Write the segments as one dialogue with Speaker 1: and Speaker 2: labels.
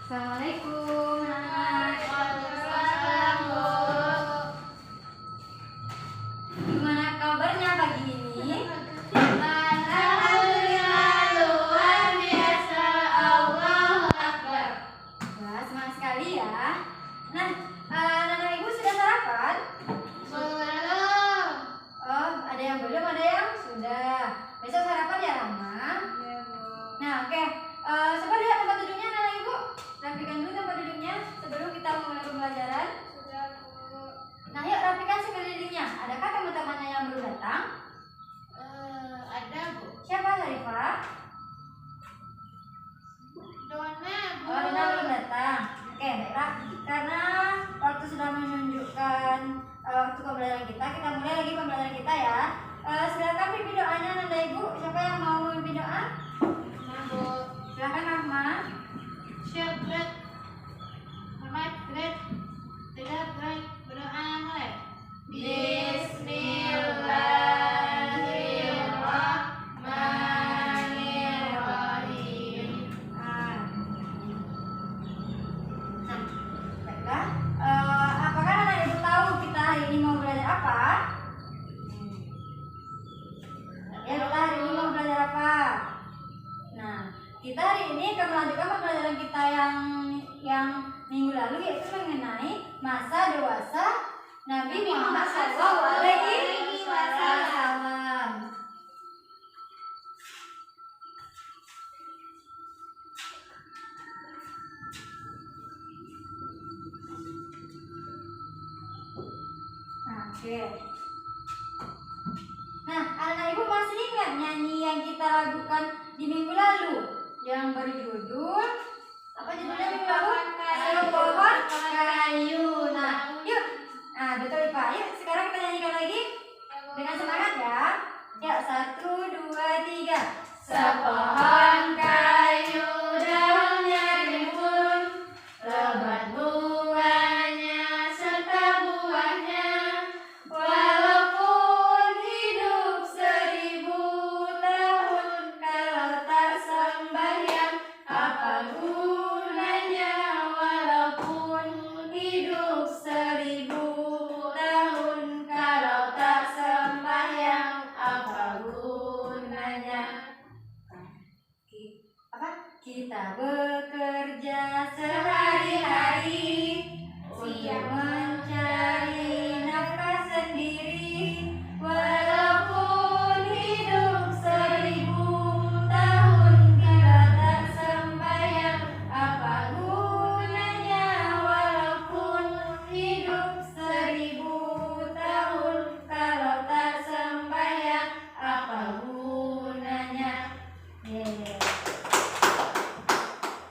Speaker 1: Assalamualaikum.
Speaker 2: Waalaikumsalam, Bu.
Speaker 1: Gimana kabarnya pagi ini?
Speaker 2: Alhamdulillah, luar biasa. Allahu Akbar.
Speaker 1: Wah, semangat sekali ya. Nah, anak-anak ibu sudah sarapan?
Speaker 2: Belum.
Speaker 1: Oh, ada yang belum, ada yang sudah. Besok sarapan ya, Rama?
Speaker 2: Iya, Bu.
Speaker 1: Nah, oke. Coba lihat tempat duduknya, anak-anak ibu. Rapikan dulu tempat duduknya sebelum kita memulai pembelajaran.
Speaker 2: Sudah, Bu.
Speaker 1: Nah, yuk rapikan sekelilingnya. Adakah teman-temannya yang baru datang?
Speaker 2: Ada, Bu.
Speaker 1: Siapa, Sarifah?
Speaker 2: Dona, Bu.
Speaker 1: Oh, Dona belum datang. Oke, baiklah. Karena waktu sudah menunjukkan waktu pembelajaran kita mulai lagi pembelajaran kita ya. Silakan pimpin doanya, Nanda Ibu. Siapa yang mau memimpin doa?
Speaker 2: Nah, Bu.
Speaker 1: Silakan, Rahma.
Speaker 2: Siap, Greg. Selamat, Greg. Tidak, Greg. Berdoa mulai. Bismillahirrahmanirrahim.
Speaker 1: Nah, baiklah. Apakah anak ibu tahu kita hari ini mau belajar apa? Ya, kita hari ini mau belajar apa? Nah, kita hari ini akan melanjutkan pembelajaran kita yang minggu lalu, yaitu mengenai masa dewasa Nabi Muhammad SAW. Nah, oke. Nah, anak ibu masih ingat nyanyi yang kita lakukan di minggu lalu yang berjudul apa judulnya minggu lalu? Sepohon kayu. Nah, yuk. Nah, betul Pak. Yuk, sekarang kita nyanyikan lagi dengan semangat ya. Yuk, 1, 2, 3.
Speaker 2: Sepohon kayu daunnya rimbun, lebat buahnya serta buahnya, walaupun hidup 1000 tahun, kalau tak sembahyang apa gunanya? Walaupun hidup 1000 tahun, kalau tak sembahyang apa gunanya?
Speaker 1: Kita bekerja sehari-hari untuk mencari nafkah sendiri,
Speaker 2: Walaupun hidup 1000 tahun, kita tak sembahyang apa gunanya? Walaupun hidup 1000 tahun, kalau tak sembahyang apa gunanya?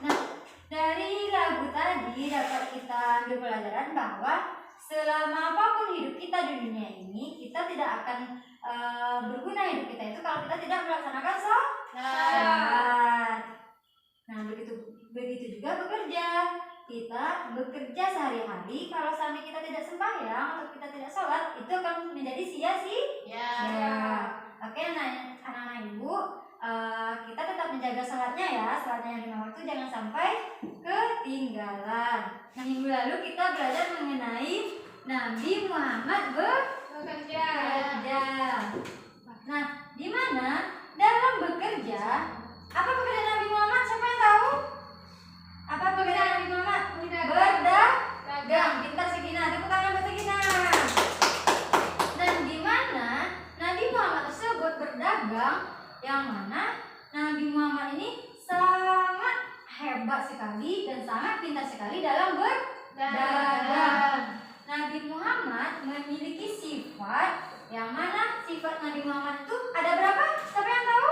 Speaker 1: Nah, dari lagu tadi dapat kita ambil pelajaran bahwa selama apapun hidup kita di dunia ini, kita tidak akan berguna hidup kita itu kalau kita tidak melaksanakan sholat. Nah, begitu juga bekerja. Kita bekerja sehari-hari, kalau sampai kita tidak sembahyang atau kita tidak sholat, itu akan menjadi sia-sia. Oke, anak-anak ibu, kita tetap menjaga sholatnya ya, sholatnya yang 5 waktu jangan sampai ketinggalan. Nah, minggu lalu kita belajar mengenai Nabi Muhammad bekerja. Nah, di mana dalam bekerja, apa pekerjaan Nabi Muhammad? Siapa yang tahu? Apa pekerjaan Nabi Muhammad? Berdagang. Pintar Sekina, tepuk tangan buat Sekina. Dan di mana Nabi Muhammad tersebut berdagang, yang mana Nabi Muhammad ini sangat hebat sekali dan sangat pintar sekali dalam berdagang. Nabi Muhammad memiliki sifat, yang mana sifat Nabi Muhammad itu ada berapa? Siapa yang tahu?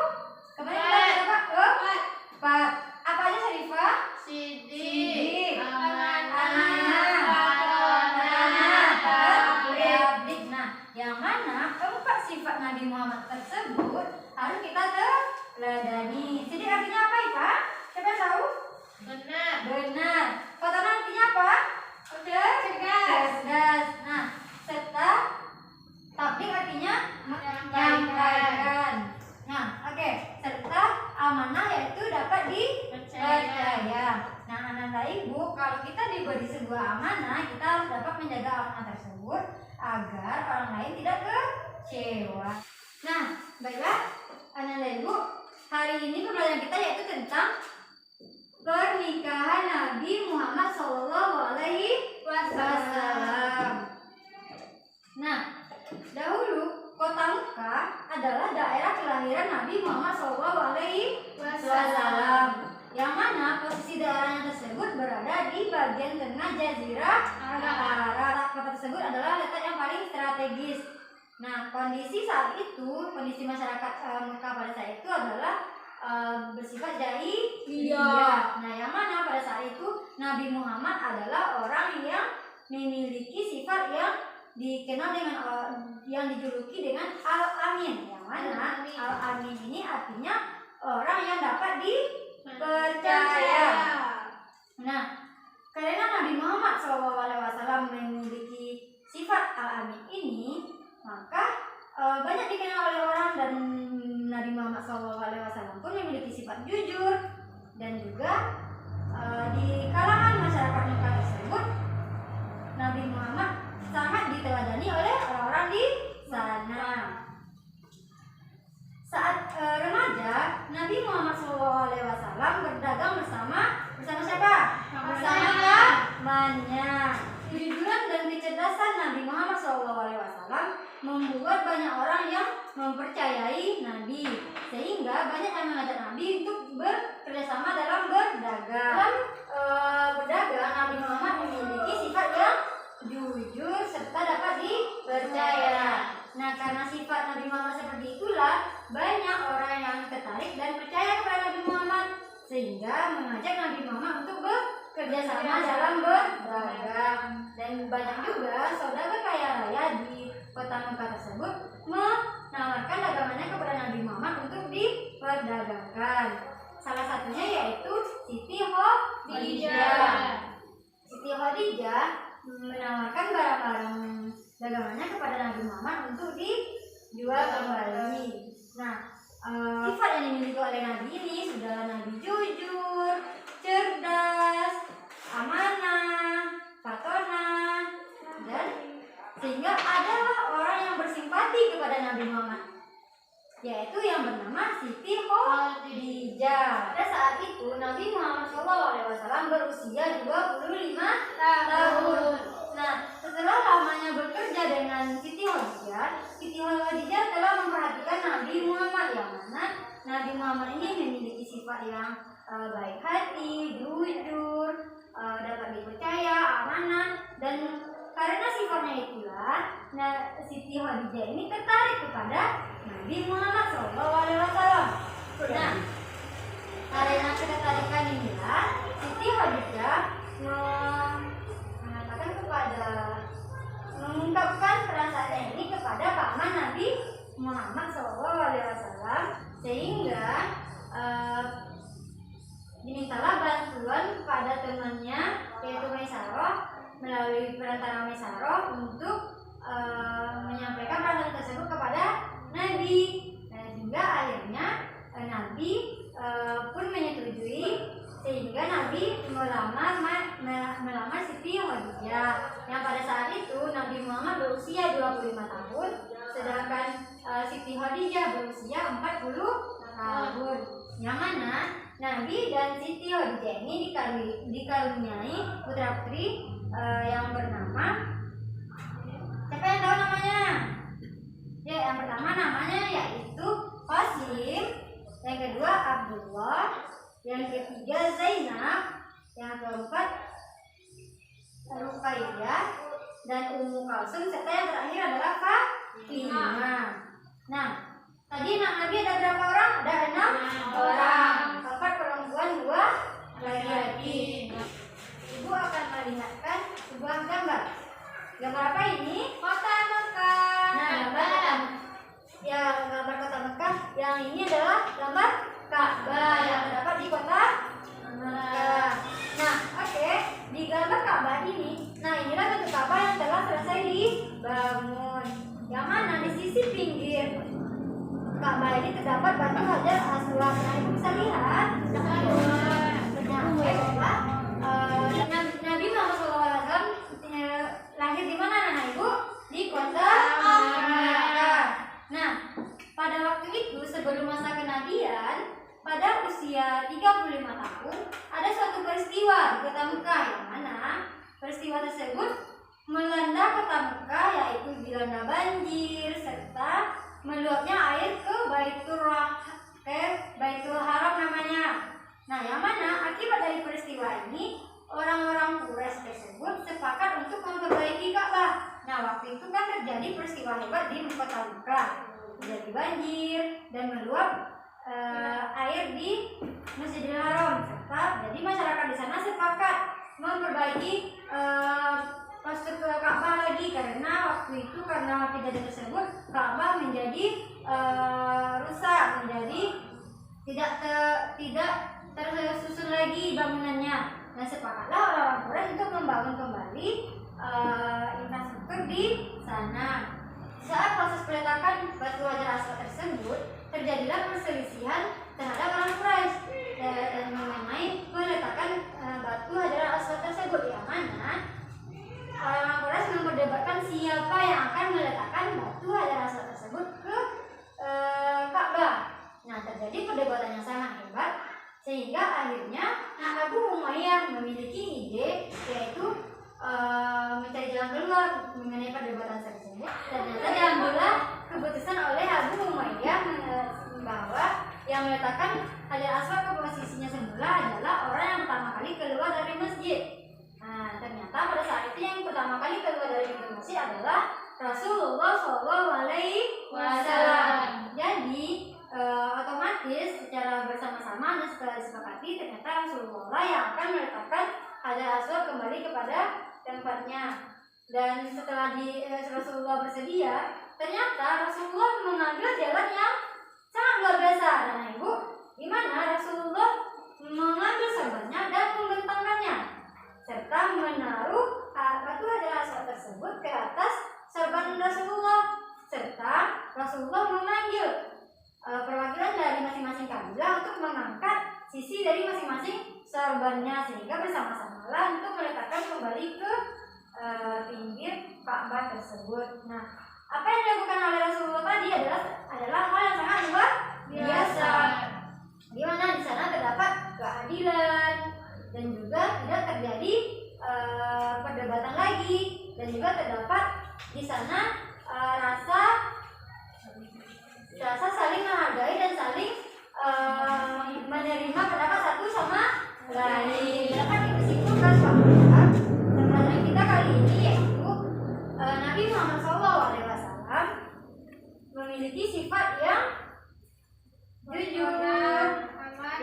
Speaker 1: Kemarin kita ada berapa? 4. Apa aja, Sarifah?
Speaker 2: Sidik,
Speaker 1: amanah, tabligh. Nah, yang mana 4 sifat Nabi Muhammad tersebut harus kita teladani. Sidik artinya apa, Ipa? Siapa yang tahu? Benar. Fatana artinya apa? Cerdas. Nah, serta tabligh artinya menyampaikan. Nah, oke. Serta amanah yaitu dapat di Ibu, kalau kita diberi sebuah amanah, kita harus dapat menjaga amanah tersebut agar orang lain tidak kecewa. Nah, baiklah anak dan Ibu, hari ini pembelajaran kita yaitu tentang pernikahan Nabi Muhammad SAW. Nah, dahulu kota Mekah adalah daerah kelahiran Nabi Muhammad SAW, yang mana posisi daerahnya tersebut berada di bagian tengah Jazirah Arab. Kota tersebut adalah letak yang paling strategis. Nah, kondisi masyarakat Mekah pada saat itu adalah bersifat jahiliyah. Nah, yang mana pada saat itu Nabi Muhammad adalah orang yang memiliki sifat yang dikenal dengan yang dijuluki dengan Al-Amin. Yang mana Al-Amin ini artinya orang yang dapat dipercaya. Nah, karena Nabi Muhammad SAW memiliki sifat Al-Amin ini, maka banyak dikenal oleh orang, dan Nabi Muhammad SAW pun memiliki sifat jujur, dan juga di kalangan masyarakat Mekah tersebut Nabi Muhammad sangat diteladani oleh orang-orang di sana. Saat remaja, Nabi Muhammad SAW berdagang bersama siapa? Bersama temannya. Kejujuran dan kecerdasan Nabi Muhammad SAW membuat banyak orang yang mempercayai Nabi, sehingga banyak yang mengajak Nabi untuk bekerjasama dalam berdagang. Dalam berdagang, Nabi Muhammad memiliki sifat yang jujur serta dapat dipercaya. Nah, karena sifat Nabi Muhammad seperti itulah banyak orang yang tertarik dan percaya kepada Nabi Muhammad, sehingga mengajak Nabi Muhammad untuk bekerja sama dalam berdagang. Dan banyak juga saudagar kaya raya di kota Mekah tersebut menawarkan dagangannya kepada Nabi Muhammad untuk diperdagangkan. Salah satunya yaitu Siti Khadijah. Siti Khadijah menawarkan barang-barang dagangannya kepada Nabi Muhammad untuk dijual kembali. Nah, sifat yang dimiliki oleh Nabi ini sudah Nabi jujur, cerdas, amanah, fatonah, dan sehingga adalah orang yang bersimpati kepada Nabi Muhammad, yaitu yang bernama Siti Khadijah. Pada saat itu Nabi Muhammad SAW berusia 25 tahun. Nah, setelah lamanya bekerja dengan Siti Khadijah telah memperhatikan Nabi Muhammad, yang mana Nabi Muhammad ini memiliki sifat yang baik hati, jujur, dapat dipercaya, amanah, dan karena sifatnya itulah Siti Khadijah ini tertarik kepada Nabi Muhammad SAW. Nah, karena ketertarikan inilah Siti Khadijah mengungkapkan perasaannya ini kepada paman Nabi Muhammad SAW, sehingga dimintalah bantuan kepada temannya yaitu Maisarah melalui perantara Maisarah untuk menyampaikan perasaan tersebut kepada Nabi, sehingga akhirnya Nabi pun menyetujui, sehingga Nabi melamar Siti Khadijah, yang pada saat itu Nabi Muhammad berusia 25 tahun, sedangkan Siti Khadijah berusia 40 tahun. Yang mana Nabi dan Siti Khadijah ini dikaruniai putra-putri yang bernama, siapa yang tahu namanya? Ya, yang pertama namanya yaitu Qasim, yang kedua Abdullah, yang ketiga Zainab, yang keempat Ruqayyah dan Ummu Kalsum, serta yang terakhir adalah Fatimah. Nah, tadi Nabi ada berapa orang? Ada 6 orang, 4 perempuan, 2 laki-laki. Ibu akan melihatkan sebuah gambar. Gambar apa ini? Kota Mekah. Nah, gambar kota Mekah. Yang ini adalah gambar Ka'bah yang terdapat di kota Mekah. Nah, oke. Di gambar Ka'bah ini, nah inilah bentuk Ka'bah yang telah selesai dibangun. Yang mana di sisi pinggir Ka'bah ini terdapat batu Hajar Aswad. Nah, ibu bisa lihat. peristiwa di kota Mekah, yang mana peristiwa tersebut melanda kota Mekah, yaitu dilanda banjir serta meluapnya air ke Baitul Haram namanya. Nah, yang mana akibat dari peristiwa ini orang-orang Quraisy tersebut sepakat untuk memperbaiki Ka'bah. Nah, waktu itu kan terjadi peristiwa hebat di kota Mekah, terjadi banjir dan meluap air di Masjidil Haram, serta jadi masyarakat di sana sepakat memperbaiki postur Ka'bah lagi, karena waktu itu karena kejadian tersebut Ka'bah menjadi rusak, menjadi tidak tersusun lagi bangunannya. Dan sepakatlah orang-orang Quraisy untuk membangun kembali infrastruktur di sana. Saat proses peletakan batu Hajar Aswad tersebut, terjadilah perselisihan terhadap orang Quraisy dan mengenai peletakan batu Hajar Aswad tersebut, yang mana orang Quraisy memperdebatkan siapa yang akan meletakkan batu Hajar Aswad tersebut ke Ka'bah. Nah, terjadi perdebatan yang sangat hebat sehingga akhirnya Abu Umayyah memiliki ide, yaitu mencari jalan keluar mengenai perdebatan tersebut. Ternyata diambillah keputusan oleh Abu Umayyah bahwa yang meletakkan Hajar Aswad ke posisinya semula adalah orang yang pertama kali keluar dari masjid. Nah, ternyata pada saat itu yang pertama kali keluar dari masjid adalah Rasulullah SAW. Jadi otomatis secara bersama-sama dan setelah disepakati, ternyata Rasulullah yang akan meletakkan Hajar Aswad kembali kepada tempatnya. Dan setelah Rasulullah bersedia, ternyata Rasulullah mengambil jalan yang sangat luar biasa. Nah, Ibu, gimana Rasulullah mengambil sorbannya dan membentangkannya serta menaruh batu Hajar Aswad tersebut ke atas sorban Rasulullah, serta Rasulullah memanggil perwakilan dari masing-masing kabilah untuk mengangkat sisi dari masing-masing sorbannya, sehingga bersama-sama lah untuk meletakkan kembali ke pinggir Ka'bah tersebut. Nah, apa yang dilakukan oleh Rasulullah tadi adalah hal yang sangat luar biasa, di mana di sana terdapat keadilan dan juga tidak terjadi perdebatan lagi, dan juga terdapat di sana rasa saling menghargai dan saling menerima pendapat satu sama lain. Dapat disimpulkan bahwa pelajaran kita kali ini yaitu Nabi Muhammad SAW memiliki sifat yang jujur,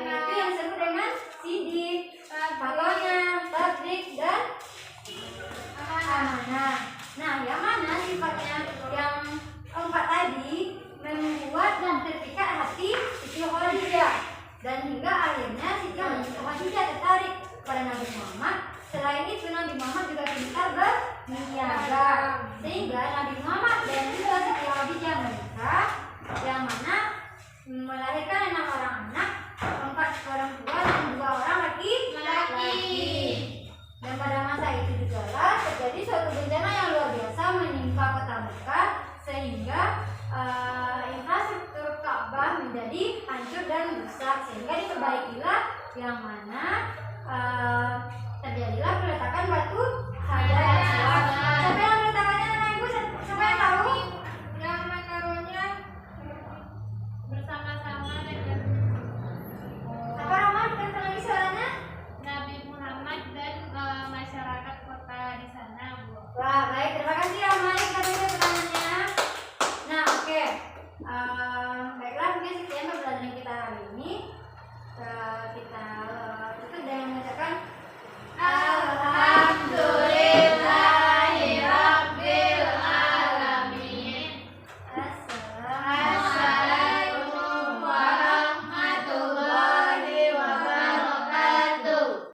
Speaker 1: yaitu yang disebut dengan sidik, patonya, tablik, dan amanah. Nah, yang mana sifatnya yang keempat tadi membuat dan terpikat hati Siti Khadijah, dan hingga akhirnya Siti Khadijah tertarik pada Nabi Muhammad. Selain itu, Nabi Muhammad juga pintar berniaga, sehingga Nabi Muhammad dan juga Siti Khadijah menikah, yang mana melahirkan 6 orang anak, 4 orang tua dan 2 orang laki-laki. Dan pada masa itu juga terjadi suatu bencana yang luar biasa menimpa kota Mekah, sehingga infrastruktur Ka'bah menjadi hancur dan rusak, sehingga diperbaikilah, yang mana terjadilah peletakan batu Hajar Aswad. Siapa yang meletakkannya, anak ibu? Siapa yang tahu?
Speaker 2: Yang menaruhnya bersama-sama dengan
Speaker 1: Apa Rahman? Kan lagi suaranya?
Speaker 2: Nabi Muhammad dan masyarakat kota di sana, Bu.
Speaker 1: Wah, baik, terima kasih Rahman. Kita tunggu pertanyaannya. Nah, oke. Baiklah, mungkin sekian pembelajaran kita hari ini. Kita tutup dengan mengucapkan